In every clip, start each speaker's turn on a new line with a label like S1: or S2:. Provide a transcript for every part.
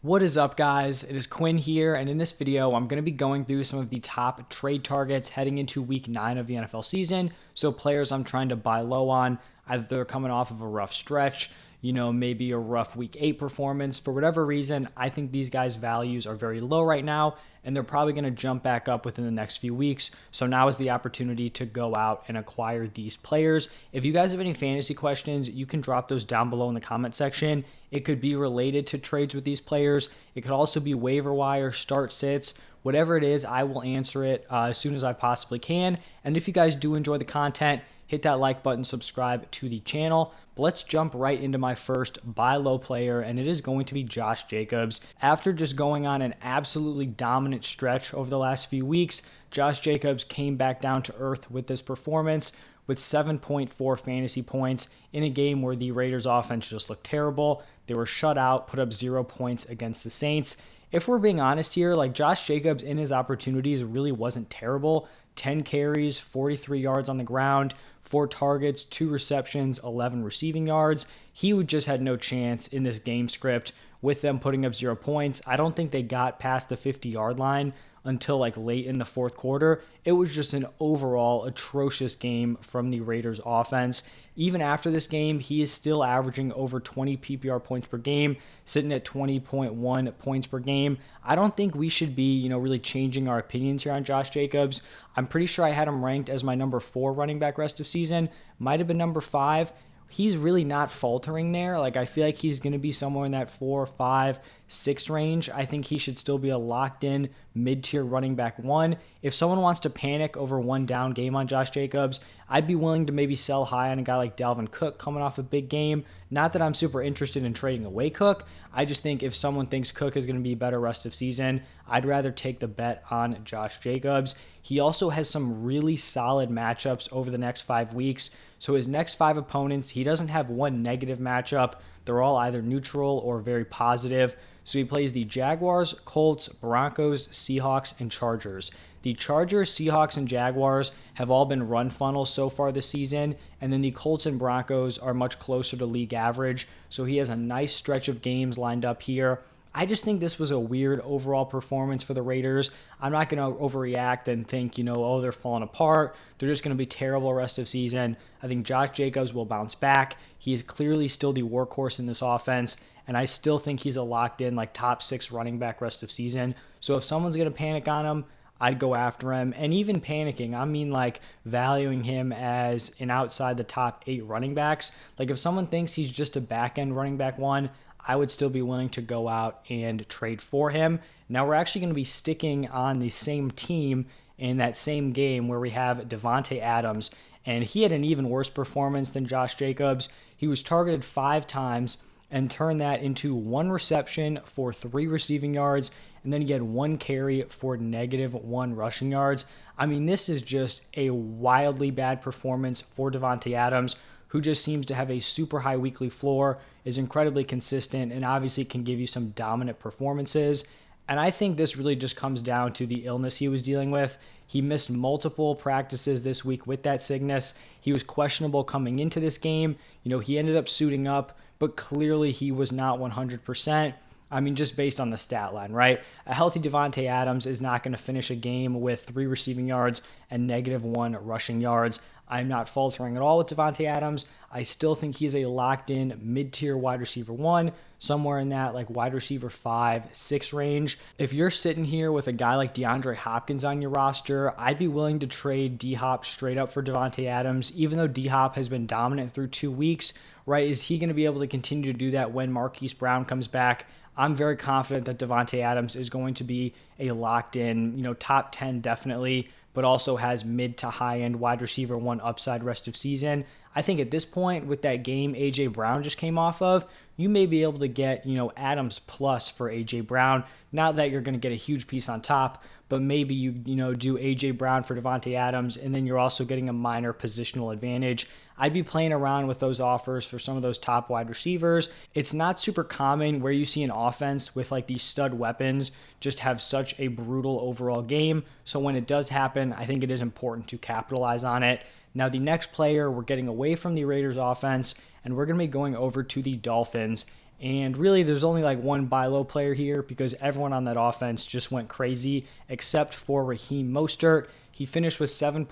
S1: What is up, guys? It is Quinn here, and in this video, I'm going to be going through some of the top trade targets heading into week 9 of the NFL season. So players I'm trying to buy low on, either they're coming off of a rough stretch, maybe a rough week 8 performance. For whatever reason, I think these guys' values are very low right now, and they're probably going to jump back up within the next few weeks. So now is the opportunity to go out and acquire these players. If you guys have any fantasy questions, you can drop those down below in the comment section. It could be related to trades with these players. It could also be waiver wire, start sits, whatever it is, I will answer it as soon as I possibly can. And if you guys do enjoy the content, hit that like button, subscribe to the channel. But let's jump right into my first buy low player, and it is going to be Josh Jacobs. After just going on an absolutely dominant stretch over the last few weeks, Josh Jacobs came back down to earth with this performance with 7.4 fantasy points in a game where the Raiders offense just looked terrible. They were shut out, put up 0 points against the Saints. If we're being honest here, Josh Jacobs in his opportunities really wasn't terrible. 10 carries, 43 yards on the ground, 4 targets, 2 receptions, 11 receiving yards. He just had no chance in this game script with them putting up 0 points. I don't think they got past the 50-yard line until late in the fourth quarter. It was just an overall atrocious game from the Raiders offense. Even after this game, he is still averaging over 20 PPR points per game, sitting at 20.1 points per game. I don't think we should be, really changing our opinions here on Josh Jacobs. I'm pretty sure I had him ranked as my number 4 running back rest of season. Might have been number 5. He's really not faltering there. I feel like he's going to be somewhere in that 4, 5, 6 range. I think he should still be a locked-in mid-tier running back 1. If someone wants to panic over one down game on Josh Jacobs, I'd be willing to maybe sell high on a guy like Dalvin Cook coming off a big game. Not that I'm super interested in trading away Cook. I just think if someone thinks Cook is going to be better rest of season, I'd rather take the bet on Josh Jacobs. He also has some really solid matchups over the next 5 weeks. So his next 5 opponents, he doesn't have one negative matchup. They're all either neutral or very positive. So he plays the Jaguars, Colts, Broncos, Seahawks, and Chargers. The Chargers, Seahawks, and Jaguars have all been run funnels so far this season, and then the Colts and Broncos are much closer to league average. So he has a nice stretch of games lined up here. I just think this was a weird overall performance for the Raiders. I'm not going to overreact and think, they're falling apart. They're just going to be terrible rest of season. I think Josh Jacobs will bounce back. He is clearly still the workhorse in this offense, and I still think he's a locked-in top 6 running back rest of season. So if someone's going to panic on him, I'd go after him. And even panicking, I mean valuing him as an outside the top 8 running backs. If someone thinks he's just a back-end running back 1, I would still be willing to go out and trade for him. Now we're actually going to be sticking on the same team in that same game where we have Davante Adams, and he had an even worse performance than Josh Jacobs. He was targeted 5 times and turned that into 1 reception for 3 receiving yards, and then he had 1 carry for -1 rushing yards. I mean, this is just a wildly bad performance for Davante Adams, who just seems to have a super high weekly floor, is incredibly consistent, and obviously can give you some dominant performances. And I think this really just comes down to the illness he was dealing with. He missed multiple practices this week with that sickness. He was questionable coming into this game. He ended up suiting up, but clearly he was not 100%. I mean, just based on the stat line, right? A healthy Davante Adams is not going to finish a game with 3 receiving yards and -1 rushing yards. I'm not faltering at all with Davante Adams. I still think he's a locked-in mid-tier wide receiver 1, somewhere in that wide receiver 5, 6 range. If you're sitting here with a guy like DeAndre Hopkins on your roster, I'd be willing to trade D-Hop straight up for Davante Adams, even though D-Hop has been dominant through 2 weeks, right? Is he going to be able to continue to do that when Marquise Brown comes back? I'm very confident that Davante Adams is going to be a locked-in, top 10 definitely, but also has mid to high-end wide receiver 1 upside rest of season. I think at this point, with that game A.J. Brown just came off of, you may be able to get, Adams plus for A.J. Brown. Not that you're going to get a huge piece on top, but maybe you do A.J. Brown for Davante Adams, and then you're also getting a minor positional advantage. I'd be playing around with those offers for some of those top wide receivers. It's not super common where you see an offense with these stud weapons just have such a brutal overall game. So when it does happen, I think it is important to capitalize on it. Now, the next player, we're getting away from the Raiders offense, and we're going to be going over to the Dolphins. And really, there's only like one buy low player here because everyone on that offense just went crazy except for Raheem Mostert. He finished with 7.7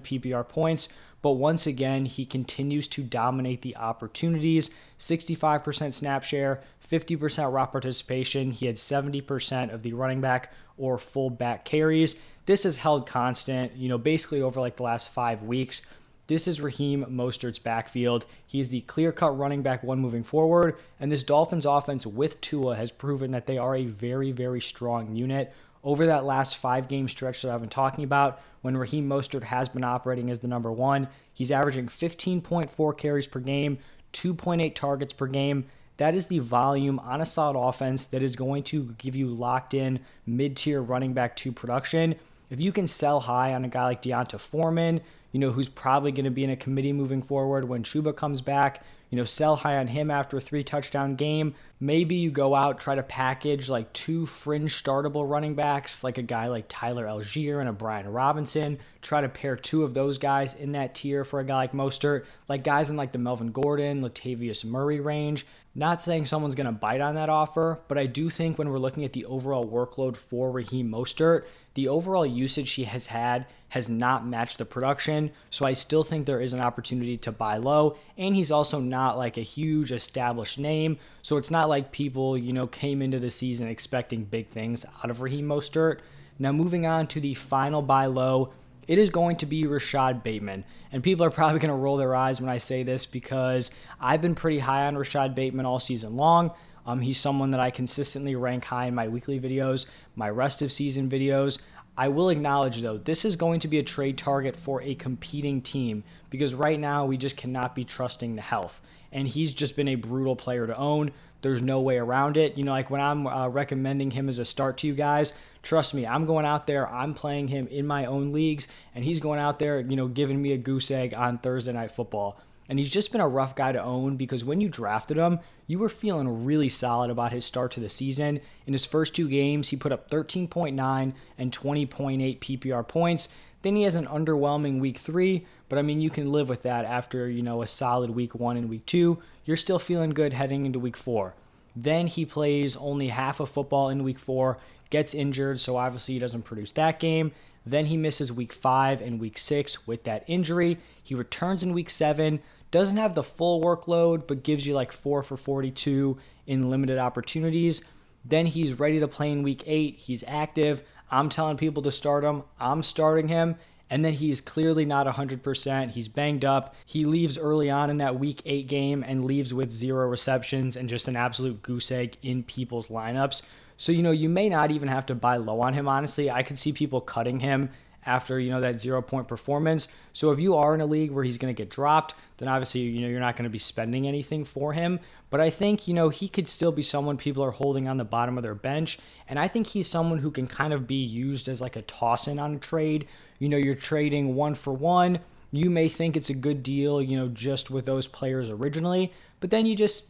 S1: PPR points, but once again, he continues to dominate the opportunities. 65% snap share, 50% raw participation. He had 70% of the running back or fullback carries. This has held constant, basically over like the last 5 weeks. This is Raheem Mostert's backfield. He is the clear-cut running back one moving forward, and this Dolphins offense with Tua has proven that they are a very, very strong unit. Over that last 5-game stretch that I've been talking about, when Raheem Mostert has been operating as the number one, he's averaging 15.4 carries per game, 2.8 targets per game. That is the volume on a solid offense that is going to give you locked-in mid-tier running back 2 production. If you can sell high on a guy like D'Onta Foreman, who's probably going to be in a committee moving forward when Chuba comes back, sell high on him after a 3-touchdown game. Maybe you go out, try to package like 2 fringe startable running backs, like a guy like Tyler Algier and a Brian Robinson. Try to pair 2 of those guys in that tier for a guy like Mostert, like guys in like the Melvin Gordon, Latavius Murray range. Not saying someone's going to bite on that offer, but I do think when we're looking at the overall workload for Raheem Mostert, the overall usage he has had has not matched the production, so I still think there is an opportunity to buy low, and he's also not like a huge established name, so it's not like people, came into the season expecting big things out of Raheem Mostert. Now moving on to the final buy low, it is going to be Rashod Bateman. And people are probably going to roll their eyes when I say this because I've been pretty high on Rashod Bateman all season long. He's someone that I consistently rank high in my weekly videos, my rest of season videos. I will acknowledge, though, this is going to be a trade target for a competing team because right now we just cannot be trusting the health. And he's just been a brutal player to own. There's no way around it. Like when I'm recommending him as a start to you guys, trust me, I'm going out there, I'm playing him in my own leagues, and he's going out there, giving me a goose egg on Thursday Night Football. And he's just been a rough guy to own because when you drafted him, you were feeling really solid about his start to the season. In his first 2 games, he put up 13.9 and 20.8 PPR points. Then he has an underwhelming week 3, but I mean, you can live with that after, a solid week 1 and week 2. You're still feeling good heading into week 4. Then he plays only half of football in week 4, gets injured, so obviously he doesn't produce that game. Then he misses week 5 and week 6 with that injury. He returns in week 7, doesn't have the full workload, but gives you like 4 for 42 in limited opportunities. Then he's ready to play in week 8. He's active. I'm telling people to start him. I'm starting him. And then he's clearly not 100%. He's banged up. He leaves early on in that week 8 game and leaves with 0 receptions and just an absolute goose egg in people's lineups. So, you may not even have to buy low on him, honestly. I could see people cutting him after, that 0-point performance. So if you are in a league where he's going to get dropped, then obviously, you're not going to be spending anything for him. But I think, he could still be someone people are holding on the bottom of their bench. And I think he's someone who can kind of be used as like a toss-in on a trade. You're trading 1 for 1. You may think it's a good deal, just with those players originally. But then you just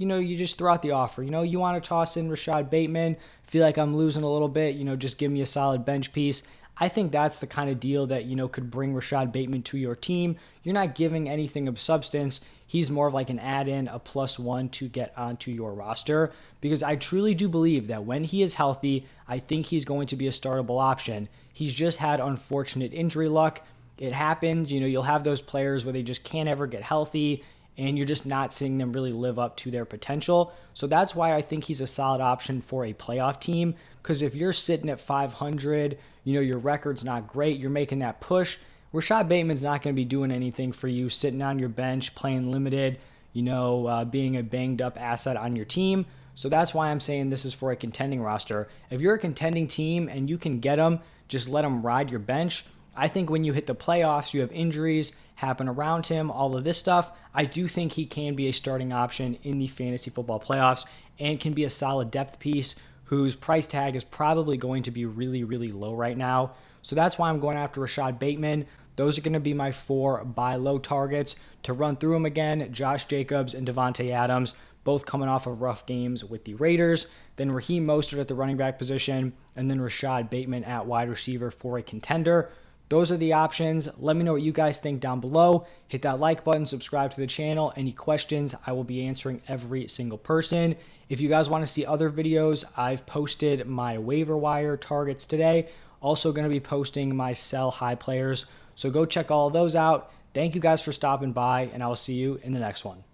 S1: throw out the offer. You want to toss in Rashod Bateman, feel like I'm losing a little bit, just give me a solid bench piece. I think that's the kind of deal that, could bring Rashod Bateman to your team. You're not giving anything of substance. He's more of like an add-in, a +1 to get onto your roster. Because I truly do believe that when he is healthy, I think he's going to be a startable option. He's just had unfortunate injury luck. It happens. You'll have those players where they just can't ever get healthy, and you're just not seeing them really live up to their potential. So that's why I think he's a solid option for a playoff team. Because if you're sitting at 500, your record's not great, you're making that push, Rashod Bateman's not going to be doing anything for you sitting on your bench, playing limited, being a banged up asset on your team. So that's why I'm saying this is for a contending roster. If you're a contending team and you can get them, just let them ride your bench. I think when you hit the playoffs, you have injuries happen around him, all of this stuff. I do think he can be a starting option in the fantasy football playoffs and can be a solid depth piece whose price tag is probably going to be really, really low right now. So that's why I'm going after Rashod Bateman. Those are going to be my 4 buy low targets. To run through them again, Josh Jacobs and Davante Adams, both coming off of rough games with the Raiders. Then Raheem Mostert at the running back position, and then Rashod Bateman at wide receiver for a contender. Those are the options. Let me know what you guys think down below. Hit that like button, subscribe to the channel. Any questions, I will be answering every single person. If you guys want to see other videos, I've posted my waiver wire targets today. Also going to be posting my sell high players. So go check all of those out. Thank you guys for stopping by, and I will see you in the next one.